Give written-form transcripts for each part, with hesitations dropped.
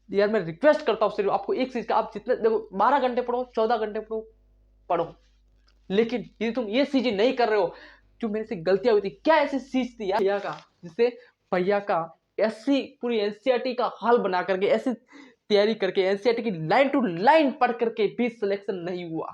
यार मैं रिक्वेस्ट करता हूँ सिर्फ आपको एक चीज का, आप जितने देखो 12 घंटे पढ़ो, 14 घंटे पढ़ो, पढ़ो, लेकिन यदि तुम ये चीजें नहीं कर रहे हो, जो मेरे से गलतियां हुई थी, क्या ऐसी चीज थी यार भैया का, जिससे भैया का ऐसी पूरी एनसीईआरटी का हाल बना करके, ऐसी तैयारी करके, एनसीईआरटी की लाइन टू लाइन पढ़ करके भी सिलेक्शन नहीं हुआ।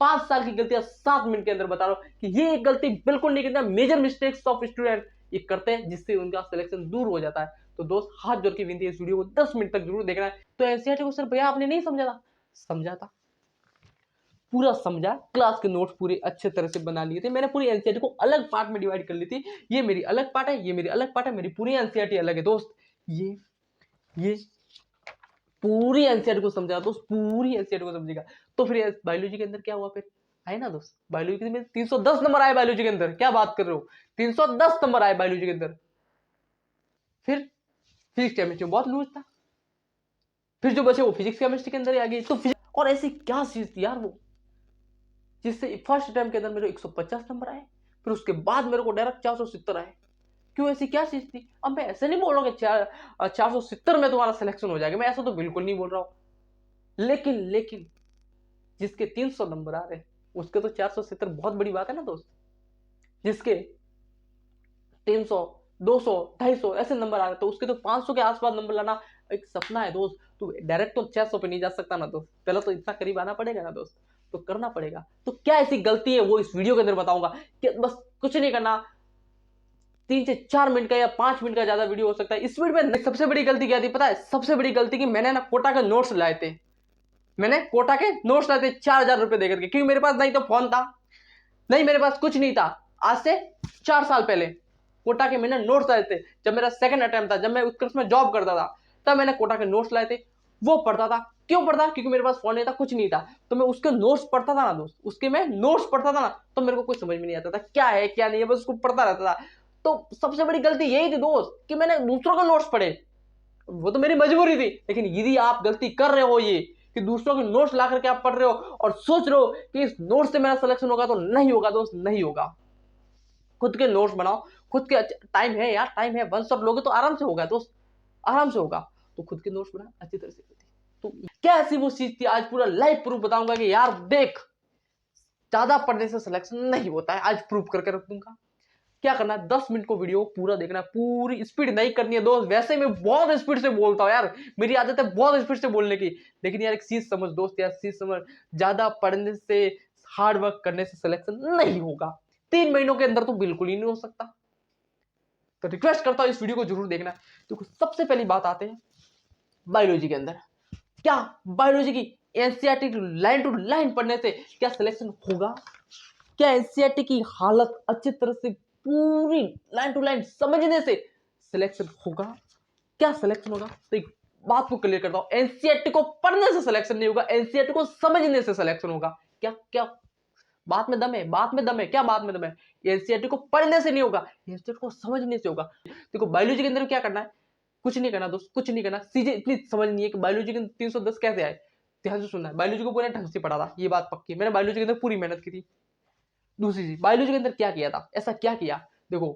5 साल की गलतियां 7 मिनट के अंदर बता रहा हूं कि ये एक गलती बिल्कुल नहीं करना, मेजर मिस्टेक्स ऑफ स्टूडेंट ये करते हैं, जिससे उनका सिलेक्शन दूर हो जाता है। तो दोस्त हाथ जोड़ के विनती है, इस वीडियो को 10 मिनट तक जरूर देखना है। तो एनसीईआरटी को सर भैया आपने नहीं समझा था, समझा था, पूरा समझा, क्लास के नोट्स पूरे अच्छे तरह से बना लिए थे मैंने, पूरी एनसीईआरटी को अलग पार्ट में डिवाइड कर ली थी, ये मेरी अलग पार्ट है, ये मेरी अलग पार्ट है, मेरी पूरी एनसीईआरटी अलग है दोस्त। ये पूरी एनसीईआरटी को समझा दोस्त, पूरी एनसीईआरटी को समझेगा। तो फिर बायोलॉजी के अंदर क्या हुआ, फिर आए ना दोस्त, बायोलॉजी में 310 नंबर आए बायोलॉजी के अंदर, क्या बात कर रहे हो, 310 नंबर आए बायोलॉजी के अंदर। फिर फिजिक्स केमिस्ट्री में बहुत लूज था, फिर जो बचे वो फिजिक्स केमिस्ट्री के अंदर ही आ गई। तो फिजिक्स और ऐसी क्या चीज थी यार वो, जिससे फर्स्ट टाइम के अंदर मेरे 150 नंबर आए, फिर उसके बाद मेरे को डायरेक्ट 470 आए। क्यों, ऐसी क्या चीज थी? अब मैं ऐसे नहीं बोल रहा हूँ कि 470 में तुम्हारा सिलेक्शन हो जाएगा, मैं ऐसा तो बिल्कुल नहीं बोल रहा हूँ, लेकिन लेकिन जिसके 300 नंबर आ रहे उसके तो 470 बहुत बड़ी बात है ना दोस्त। जिसके 300, 200, 250 ऐसे नंबर आ रहे तो उसके तो 500 के आसपास नंबर लाना एक सपना है दोस्त। तू डायरेक्ट तो 600 पे नहीं जा सकता ना दोस्त, पहले तो इतना करीब आना पड़ेगा ना दोस्त, तो करना पड़ेगा। तो क्या ऐसी गलती है वो इस वीडियो के अंदर बताऊंगा, कि बस कुछ नहीं करना, 3 से 4 मिनट का या 5 मिनट का ज्यादा वीडियो हो सकता है। इस वीडियो में सबसे बड़ी गलती क्या थी पता है, सबसे बड़ी गलती की मैंने ना कोटा के नोट्स लाए थे, मैंने कोटा के नोट्स लाए थे 4000 रुपए देकर के, क्योंकि मेरे पास नहीं तो फोन था, नहीं मेरे पास कुछ नहीं था। आज से 4 साल पहले कोटा के मैंने नोट्स लाए थे, जब मेरा सेकंड अटेम्प्ट था, जब मैं उत्कर्ष में जॉब करता था, तब मैंने कोटा के नोट्स लाए थे, वो पढ़ता था। क्यों पढ़ता, क्योंकि मेरे पास फोन नहीं था, कुछ नहीं था, तो मैं उसके नोट्स पढ़ता था ना दोस्त, उसके मैं नोट्स पढ़ता था ना, तो मेरे को कुछ समझ में नहीं आता था क्या है क्या नहीं है, बस उसको पढ़ता रहता था। तो सबसे बड़ी गलती यही थी दोस्त कि मैंने दूसरों के नोट्स पढ़े, वो तो मेरी मजबूरी थी। लेकिन यदि आप गलती कर रहे हो ये कि दूसरों के नोट्स ला करके आप पढ़ रहे हो और सोच रहे हो कि इस नोट से मेरा सिलेक्शन होगा, तो नहीं होगा दोस्त, नहीं होगा। खुद के नोट्स बनाओ, खुद के, टाइम है यार, टाइम है, वन शॉट लोगे तो आराम से होगा दोस्त, आराम से होगा। तो खुद के नोट्स बना अच्छी तरह से। तो क्या ऐसी वो चीज थी, आज पूरा लाइव प्रूफ बताऊंगा कि यार देख, ज्यादा पढ़ने से सिलेक्शन नहीं होता है, आज प्रूफ करके रख दूंगा। क्या करना है, 10 मिनट को वीडियो पूरा देखना है, पूरी स्पीड नहीं करनी है दोस्त, वैसे मैं बहुत स्पीड से बोलता हूँ यार, मेरी आदत है बहुत स्पीड से बोलने की, लेकिन यार एक चीज समझ दोस्त, यार चीज समझ, ज्यादा पढ़ने से, हार्ड वर्क करने से सिलेक्शन नहीं होगा, 3 महीनों के अंदर तो बिल्कुल ही नहीं हो सकता। तो रिक्वेस्ट करता हूँ इस वीडियो को जरूर देखना। तो सबसे पहली बात आते हैं बायोलॉजी के अंदर, क्या बायोलॉजी की एनसीईआरटी लाइन टू लाइन पढ़ने से क्या सिलेक्शन होगा? क्या एनसीईआरटी की हालत अच्छी तरह से पूरी लाइन टू लाइन समझने से सिलेक्शन होगा? क्या सिलेक्शन होगा? तो एक बात को क्लियर करता हूं, एनसीईआरटी को पढ़ने से सिलेक्शन नहीं होगा, एनसीईआरटी को समझने से सिलेक्शन होगा। क्या क्या बात में दम है, बात में दम है, क्या बात में दम है? एनसीईआरटी को पढ़ने से नहीं होगा, एनसीईआरटी को समझने से होगा। देखो बायोलॉजी के अंदर क्या करना है, कुछ नहीं करना दोस्त, कुछ नहीं करना, सीधे इतनी समझ नहीं है कि बायोलॉजी के 310 कैसे आए। ध्यान से सुनना है, बायोलॉजी को पूरे ढंग से पढ़ा था, ये बात पक्की, मैंने बायोलॉजी के अंदर पूरी मेहनत की थी। दूसरी चीज, बायोलॉजी के अंदर क्या किया था, ऐसा क्या किया, देखो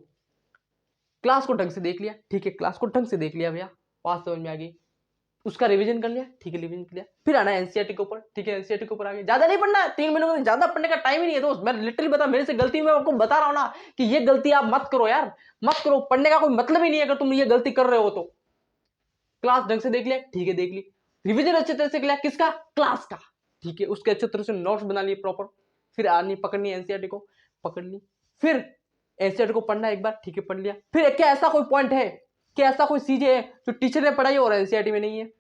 क्लास को ढंग से देख लिया, ठीक है, क्लास को ढंग से देख लिया भैया, बात समझ में आ गई, उसका रिवीजन कर लिया, ठीक है, रिवीजन कर लिया, फिर आना एनसीईआरटी के ऊपर, ठीक है, एनसीईआरटी के ऊपर आ गए, ज्यादा नहीं पढ़ना है, 3 महीनों में ज्यादा पढ़ने का टाइम ही नहीं है दोस्त, मैं लिटरली बता, मेरे से गलती, मैं आपको बता रहा हूं ना कि ये गलती आप मत करो यार, मत करो, पढ़ने का कोई मतलब ही नहीं है अगर तुम ये गलती कर रहे हो तो। क्लास ढंग से देख लिया, ठीक है, देख ली, रिवीजन अच्छे तरह से किया, किसका, क्लास का, ठीक है, उसके अच्छे तरह से नोट्स बना लिए प्रॉपर, फिर आनी पकड़नी एनसीईआरटी को, पकड़ ली, फिर एनसीईआरटी को पढ़ना एक बार, ठीक है, पढ़ लिया, फिर क्या ऐसा कोई पॉइंट है, क्या ऐसा कोई चीज है जो टीचर ने पढ़ाई और एनसीईआरटी में नहीं है?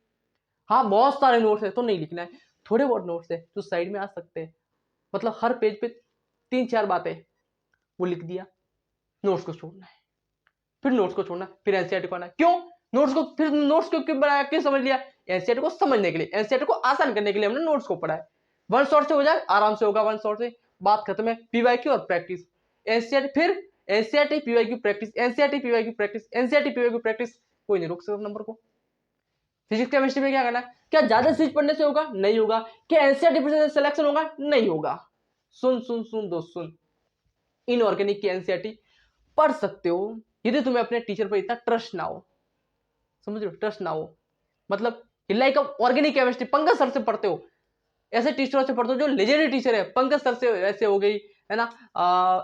हाँ बहुत सारे नोट्स है तो नहीं लिखना है, थोड़े बहुत नोट्स है जो साइड में आ सकते हैं, मतलब हर पेज पे 3-4 बातें, वो लिख दिया, नोट्स को छोड़ना है, फिर नोट्स को छोड़ना, फिर एनसीईआरटी को आना। क्यों नोट्स को, फिर नोट्स को क्यों बनाया, क्यों समझ लिया? एनसीईआरटी को समझने के लिए, एनसीईआरटी को आसान करने के लिए हमने नोट्स को पढ़ा है। वन शॉट से हो जाए, आराम से होगा, वन शॉट से बात खत्म है। पीवाईक्यू और प्रैक्टिस, एनसीईआरटी, फिर NCERT PYQ practice, NCERT PYQ practice, NCERT PYQ practice, कोई नहीं रोक सकता नंबर को। फिजिक्स केमिस्ट्री में क्या करना है, क्या ज्यादा चीज पढ़ने से होगा, नहीं होगा। क्या एनसीईआरटी से सिलेक्शन होगा, नहीं होगा। सुन सुन सुन दोस्त सुन, इनऑर्गेनिक की एनसीईआरटी पढ़ सकते हो यदि तुम्हें अपने टीचर पर इतना ट्रस्ट ना हो, समझ रहे हो, ट्रस्ट ना हो, मतलब कि like organic chemistry Pankaj sir से पढ़ते हो, ऐसे टीचरों से पढ़ते हो जो लेजेंडरी टीचर है, पंकज सर से ऐसे हो गई है ना,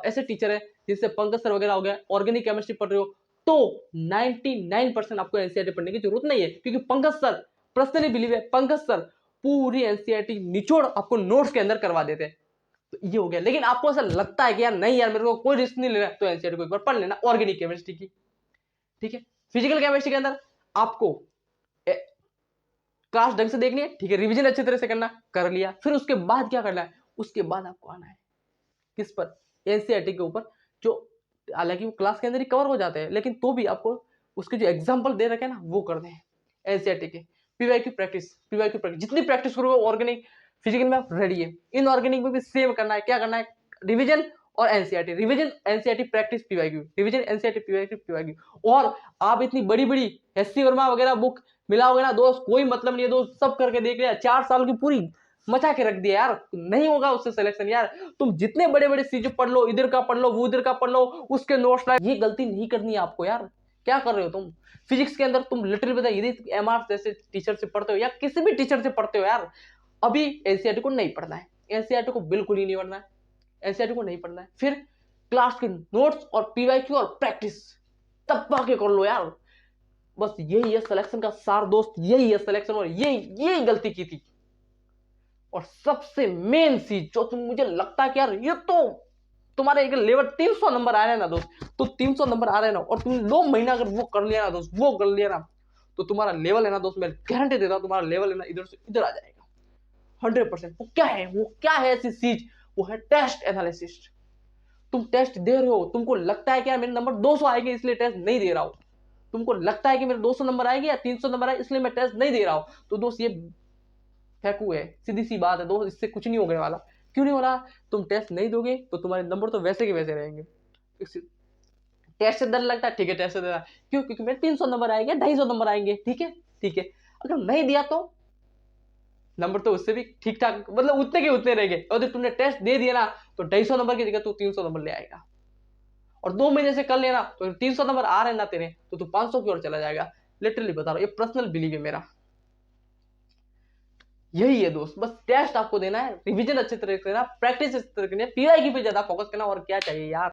ऐसे टीचर है जिससे पंकज सर वगैरह हो गया, ऑर्गेनिक केमिस्ट्री पढ़ रहे हो तो 99% आपको एनसीईआरटी पढ़ने की जरूरत नहीं है, क्योंकि पंकज सर, पर्सनली बिलीव है, पंकज सर पूरी एनसीईआरटी निचोड़ आपको नोट्स के अंदर करवा देते हैं। तो ये हो गया। लेकिन आपको ऐसा लगता है कि यार नहीं यार मेरे को कोई रिस्क नहीं लेना, तो एनसीईआरटी को एक बार पढ़ लेना ऑर्गेनिक केमिस्ट्री की, ठीक है। फिजिकल केमिस्ट्री के अंदर आपको क्लास ढंग से देखनी है, ठीक है, रिवीजन अच्छी तरह से करना, कर लिया, फिर उसके बाद क्या करना है, उसके बाद आपको आना है किस पर, एनसीईआरटी के ऊपर, जो हालांकि वो क्लास के अंदर ही कवर हो जाते हैं, लेकिन तो भी आपको उसके जो एग्जांपल दे रखे हैं ना वो करने हैं एनसीईआरटी के। पीवाईक्यू प्रैक्टिस, पीवाईक्यू प्रैक्टिस जितनी प्रैक्टिस करोगे ऑर्गेनिक फिजिकल में आप रेडी है, इनऑर्गेनिक में भी सेम करना है। क्या करना है, रिवीजन और NCERT, revision NCERT practice PYQ, revision NCERT PYQ PYQ. और आप इतनी बड़ी बड़ी एससी वर्मा वगैरह बुक मिलाओगे ना दोस्त, कोई मतलब नहीं है दोस्त, सब करके देख लिया, 4 साल की पूरी मचा के रख दिया यार, नहीं होगा उससे सिलेक्शन यार। तुम जितने बड़े बड़े चीजें पढ़ लो, इधर का पढ़ लो, वो इधर का पढ़ लो, उसके नोट्स लाए, ये गलती नहीं करनी है आपको यार। क्या कर रहे हो तुम, फिजिक्स के अंदर तुम लिटरली बताइए, यदि एमआर जैसे टीचर से पढ़ते हो या किसी भी टीचर से पढ़ते हो यार, अभी एनसीईआरटी को नहीं पढ़ना है, एनसीईआरटी को बिल्कुल ही नहीं पढ़ना है, एनसीईआरटी को नहीं पढ़ना है। फिर क्लास के नोट्स और पीवाईक्यू और प्रैक्टिस तब के कर लो यार, बस यही है सिलेक्शन का सार दोस्त, यही है सिलेक्शन, और यही गलती की थी। और सबसे मेन चीज जो तुम, मुझे लगता है कि यार ये तो तुम्हारे एक लेवल 300 नंबर आ रहे हैं ना दोस्त, तो 300 नंबर आ रहे हैं ना, और तुम 2 महीना अगर वो कर लिया ना दोस्त, वो कर लिया ना, तो तुम्हारा लेवल है ना दोस्त, मैं गारंटी देता हूं तुम्हारा लेवल है ना इधर से इधर आ जाएगा 100%। वो क्या है, वो क्या है ऐसी चीज, वो है टेस्ट एनालिसिस। तुम टेस्ट दे रहे हो, तुमको लगता है कि यार मेरे नंबर 200 आएंगे इसलिए टेस्ट नहीं दे रहा हूं, तुमको लगता है कि मेरे 200 नंबर आएंगे या 300 नंबर आए इसलिए मैं टेस्ट नहीं दे रहा हूं, तो दोस्त ये फेंकू है, सीधी सी बात है दोस्त, इससे कुछ नहीं होने वाला। क्यों नहीं हो रहा, तुम टेस्ट नहीं दोगे तो तुम्हारे नंबर तो वैसे के वैसे रहेंगे। टेस्ट से डर लगता है, ठीक है टेस्ट से डर, क्यों, क्योंकि मेरे 300 नंबर आएंगे, 250 नंबर आएंगे, ठीक है, ठीक है। अगर नहीं दिया तो नंबर तो उससे भी ठीक ठाक, मतलब उतने के उतने रहेंगे, और जब तुमने टेस्ट दे दिया ना तो 250 नंबर की जगह तू 300 नंबर ले आएगा, और 2 महीने से कर लेना तो 300 नंबर आ रहे ना तेरे, तो तू 500 की ओर चला जाएगा। लिटरली बता रहा हूं, ये पर्सनल बिलीव है मेरा, यही है दोस्त। बस टेस्ट आपको देना है, रिवीजन अच्छे तरह से करना, प्रैक्टिस अच्छी तरह करनी है, पीवाईक्यू पे ज्यादा फोकस करना, और क्या चाहिए यार।